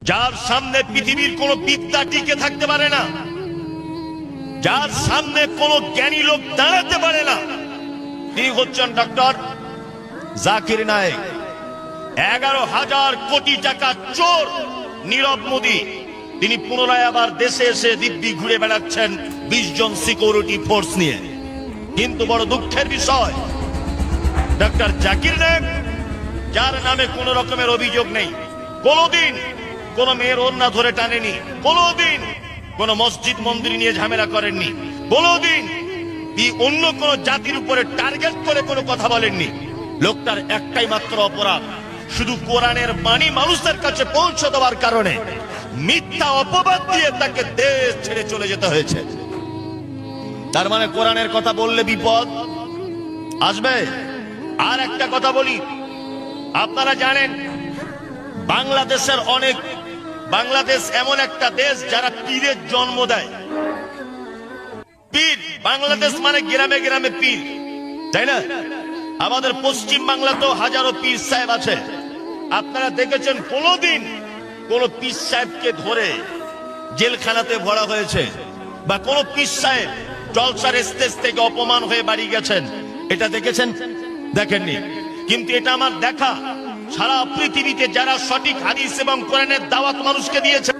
যার সামনে পৃথিবীর কোন বিদ্যা টিকে থাকতে পারে না, যার সামনে কোন জ্ঞানী লোক দাঁড়াতে পারে না, তিনি হচ্ছেন ডক্টর জাকির নায়েক। 11,000 কোটি টাকা চোর নীরব মোদী, তিনি পুনরায় আবার দেশে এসে দিব্যি ঘুরে বেড়াচ্ছেন 20 জন সিকিউরিটি ফোর্স নিয়ে। কিন্তু বড় দুঃখের বিষয়, ডক্টর জাকির নায়েক, যার নামে কোন রকমের অভিযোগ নেই, কোনদিন কোন মেয়ের ওড়না ধরে টানেনি, কোনদিন কোন মসজিদ মন্দির নিয়ে ঝামেলা করেননি, কোনদিন অন্য কোন জাতির উপরে টার্গেট করে কোনো কথা বলেননি। লোকটার একটাই মাত্র অপরাধ, শুধু কোরআনের বাণী মানুষের কাছে পৌঁছে দেওয়ার কারণে মিথ্যা অপবাদ দিয়ে তাকে দেশ ছেড়ে চলে যেতে হয়েছে। তার মানে কোরআনের কথা বললে বিপদ আসবে। আর একটা কথা বলি, আপনারা জানেন বাংলাদেশ এমন একটা দেশ যারা পীরের জন্ম দেয়। পীর, বাংলাদেশ মানে গ্রামে গ্রামে পীর, তাই না? আমাদের পশ্চিম বাংলাতেও হাজারো পীর সাহেব আছে। আপনারা দেখেছেন কোনদিন কোন পীর সাহেবকে ধরে জেলখানাতে ভরা হয়েছে, বা কোন পীর সাহেব জলসার স্টেজ থেকে অপমান হয়ে বাড়ি গেছেন? এটা দেখেছেন? দেখেননি। কিন্তু এটা আমার দেখা, সারা পৃথিবীতে যারা সঠিক হাদিস এবং কোরআনের দাওয়াত মানুষকে দিয়েছে,